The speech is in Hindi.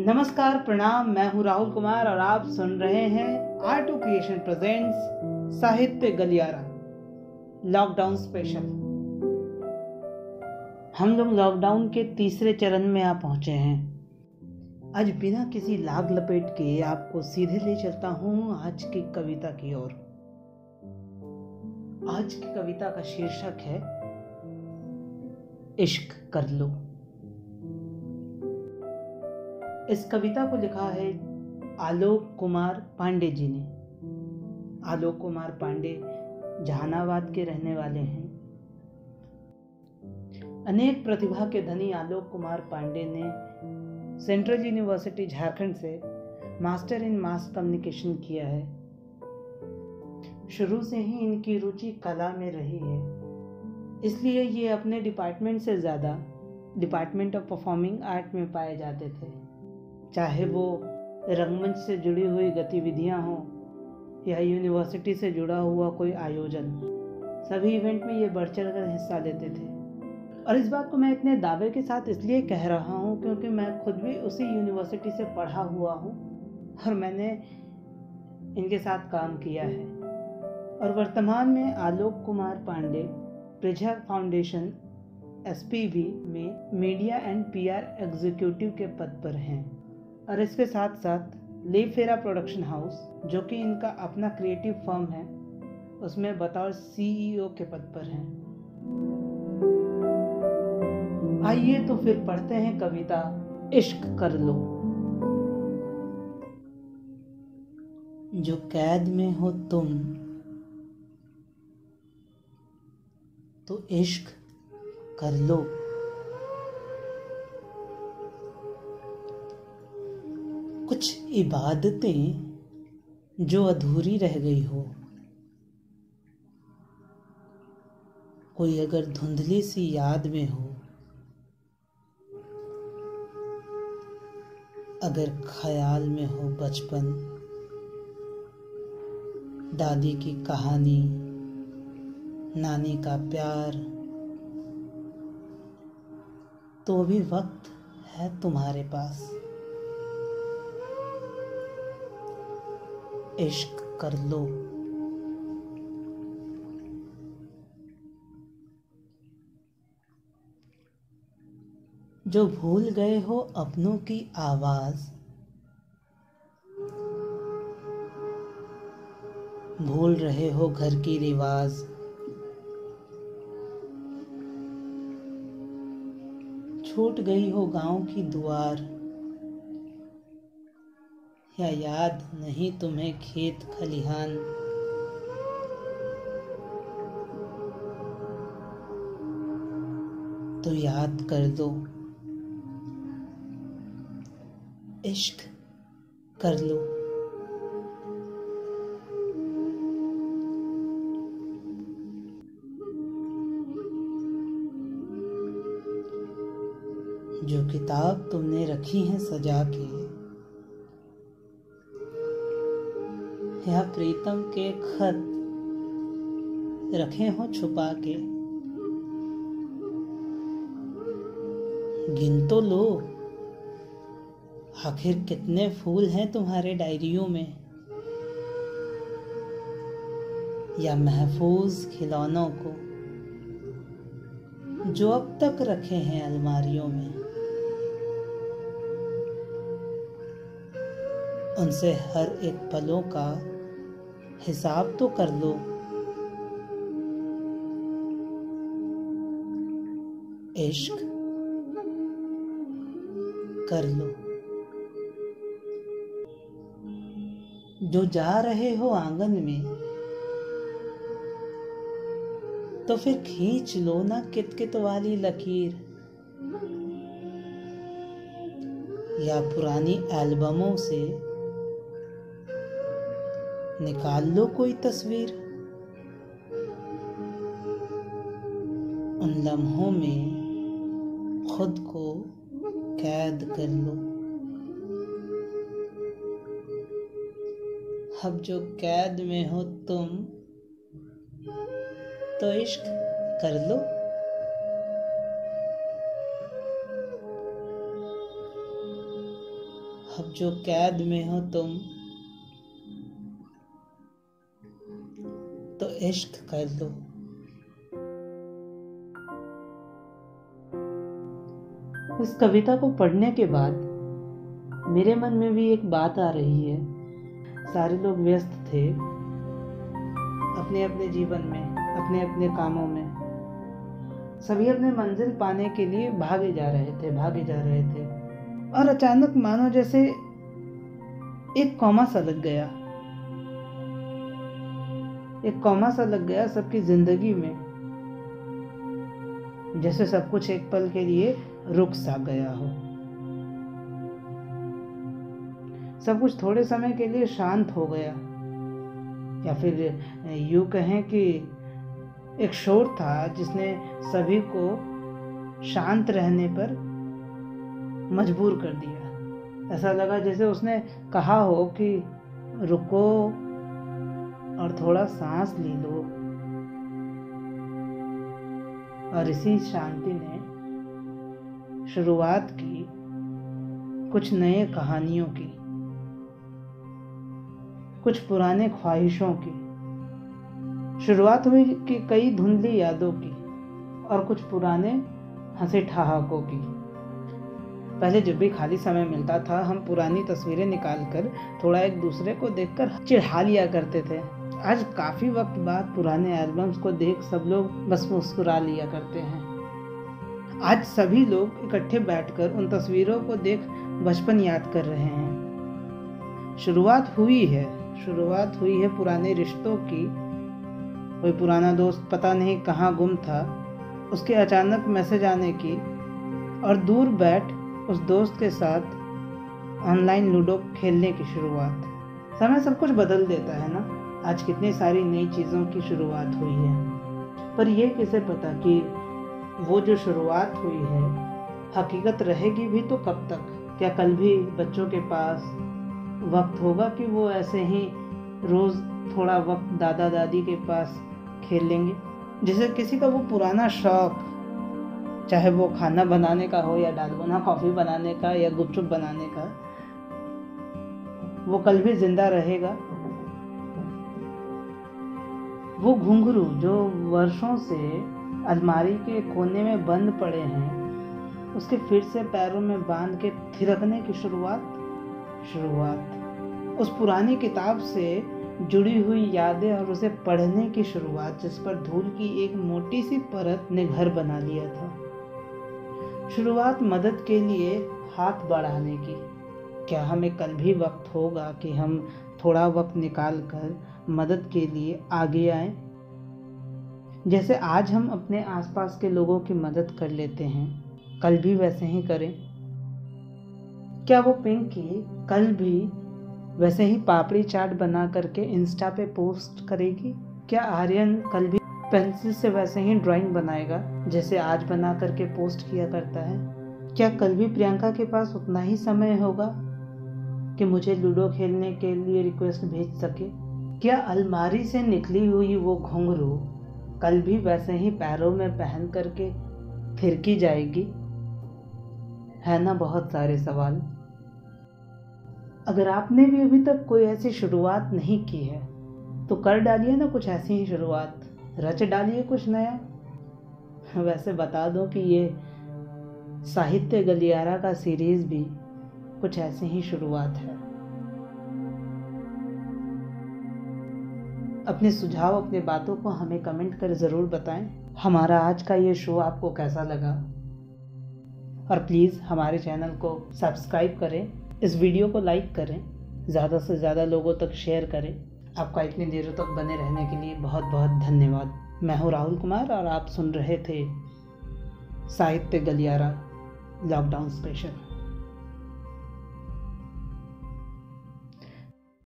नमस्कार, प्रणाम। मैं हूं राहुल कुमार और आप सुन रहे हैं आर्ट टू क्रिएशन प्रेजेंट्स साहित्य गलियारा लॉकडाउन स्पेशल। हम लोग लॉकडाउन के तीसरे चरण में आ पहुंचे हैं। आज बिना किसी लाग लपेट के आपको सीधे ले चलता हूं आज की कविता की ओर। आज की कविता का शीर्षक है इश्क कर लो। इस कविता को लिखा है आलोक कुमार पांडे जी ने। आलोक कुमार पांडे जहानाबाद के रहने वाले हैं। अनेक प्रतिभा के धनी आलोक कुमार पांडे ने सेंट्रल यूनिवर्सिटी झारखंड से मास्टर इन मास कम्युनिकेशन किया है। शुरू से ही इनकी रुचि कला में रही है, इसलिए ये अपने डिपार्टमेंट से ज़्यादा डिपार्टमेंट ऑफ परफॉर्मिंग आर्ट में पाए जाते थे। चाहे वो रंगमंच से जुड़ी हुई गतिविधियां हों या यूनिवर्सिटी से जुड़ा हुआ कोई आयोजन, सभी इवेंट में ये बढ़ चढ़ कर हिस्सा लेते थे। और इस बात को मैं इतने दावे के साथ इसलिए कह रहा हूँ क्योंकि मैं खुद भी उसी यूनिवर्सिटी से पढ़ा हुआ हूँ और मैंने इनके साथ काम किया है। और वर्तमान में आलोक कुमार पांडे प्रिझा फाउंडेशन SPV में मीडिया एंड PR एग्जीक्यूटिव के पद पर हैं। और इसके साथ साथ ले फेरा प्रोडक्शन हाउस, जो कि इनका अपना क्रिएटिव फर्म है, उसमें बतौर CEO के पद पर हैं। आइए तो फिर पढ़ते हैं कविता इश्क कर लो। जो कैद में हो तुम तो इश्क कर लो। कुछ इबादतें जो अधूरी रह गई हो, कोई अगर धुंधली सी याद में हो, अगर ख्याल में हो बचपन, दादी की कहानी, नानी का प्यार, तो अभी वक्त है तुम्हारे पास। इश्क कर लो। जो भूल गए हो अपनों की आवाज, भूल रहे हो घर की रिवाज, छूट गई हो गांव की दुआर, या याद नहीं तुम्हें खेत खलिहान, तो याद कर दो। इश्क कर लो। जो किताब तुमने रखी है सजा के, या प्रीतम के खत रखे हो छुपा के, गिन तो लो आखिर कितने फूल हैं तुम्हारे डायरियों में, या महफूज खिलौनों को जो अब तक रखे हैं अलमारियों में। उनसे हर एक पलों का हिसाब तो कर लो। इश्क कर लो। जो जा रहे हो आंगन में, तो फिर खींच लो ना कितकित वाली लकीर, या पुरानी एल्बमों से निकाल लो कोई तस्वीर। उन लम्हों में खुद को कैद कर लो। अब जो कैद में हो तुम, तो इश्क कर लो। अब जो कैद में हो तुम, तो इश्क कर लो। इस कविता को पढ़ने के बाद मेरे मन में भी एक बात आ रही है। सारे लोग व्यस्त थे अपने अपने जीवन में, अपने अपने कामों में। सभी अपने मंजिल पाने के लिए भागे जा रहे थे और अचानक मानो जैसे एक कॉमा सा लग गया सबकी जिंदगी में। जैसे सब कुछ एक पल के लिए रुक सा गया हो। सब कुछ थोड़े समय के लिए शांत हो गया, या फिर यूं कहें कि एक शोर था जिसने सभी को शांत रहने पर मजबूर कर दिया। ऐसा लगा जैसे उसने कहा हो कि रुको और थोड़ा सांस ले लो। और इसी शांति ने शुरुआत की कुछ नए कहानियों की, कुछ पुराने ख्वाहिशों की। शुरुआत हुई कि कई धुंधली यादों की और कुछ पुराने हंसी ठहाकों की। पहले जब भी खाली समय मिलता था हम पुरानी तस्वीरें निकालकर थोड़ा एक दूसरे को देखकर चिढ़ा लिया करते थे। आज काफी वक्त बाद पुराने एल्बम्स को देख सब लोग बस मुस्कुरा लिया करते हैं। आज सभी लोग इकट्ठे बैठकर उन तस्वीरों को देख बचपन याद कर रहे हैं। शुरुआत हुई है पुराने रिश्तों की। कोई पुराना दोस्त पता नहीं कहाँ गुम था, उसके अचानक मैसेज आने की, और दूर बैठ उस दोस्त के साथ ऑनलाइन लूडो खेलने की शुरुआत। समय सब कुछ बदल देता है ना। आज कितनी सारी नई चीज़ों की शुरुआत हुई है, पर यह किसे पता कि वो जो शुरुआत हुई है हकीकत रहेगी भी तो कब तक। क्या कल भी बच्चों के पास वक्त होगा कि वो ऐसे ही रोज़ थोड़ा वक्त दादा दादी के पास खेल लेंगे? जैसे किसी का वो पुराना शौक, चाहे वो खाना बनाने का हो या डालगोना कॉफ़ी बनाने का या गुपचुप बनाने का, वो कल भी जिंदा रहेगा। वो घुंघरू जो वर्षों से अलमारी के कोने में बंद पड़े हैं, उसके फिर से पैरों में बांध के थिरकने की शुरुआत। उस पुरानी किताब से जुड़ी हुई यादें और उसे पढ़ने की शुरुआत, जिस पर धूल की एक मोटी सी परत ने घर बना लिया था। शुरुआत मदद के लिए हाथ बढ़ाने की। क्या हमें कल भी वक्त होगा कि हम थोड़ा वक्त निकाल कर मदद के लिए आगे आएं? जैसे आज हम अपने आसपास के लोगों की मदद कर लेते हैं, कल भी वैसे ही करें। क्या वो पिंकी कल भी वैसे ही पापड़ी चाट बना करके इंस्टा पे पोस्ट करेगी? क्या आर्यन कल भी पेंसिल से वैसे ही ड्राइंग बनाएगा जैसे आज बना करके पोस्ट किया करता है? क्या कल भी प्रियंका के पास उतना ही समय होगा कि मुझे लूडो खेलने के लिए रिक्वेस्ट भेज सके? क्या अलमारी से निकली हुई वो घुंघरू कल भी वैसे ही पैरों में पहन करके थिरकी जाएगी? है ना बहुत सारे सवाल। अगर आपने भी अभी तक कोई ऐसी शुरुआत नहीं की है तो कर डालिए ना कुछ ऐसी ही शुरुआत, रच डालिए कुछ नया। वैसे बता दो कि ये साहित्य गलियारा का सीरीज भी कुछ ऐसी ही शुरुआत है। अपने सुझाव, अपने बातों को हमें कमेंट कर ज़रूर बताएं। हमारा आज का ये शो आपको कैसा लगा, और प्लीज़ हमारे चैनल को सब्सक्राइब करें, इस वीडियो को लाइक करें, ज़्यादा से ज़्यादा लोगों तक शेयर करें। आपका इतनी देर तक बने रहने के लिए बहुत बहुत धन्यवाद। मैं हूँ राहुल कुमार और आप सुन रहे थे साहित्य गलियारा लॉकडाउन स्पेशल।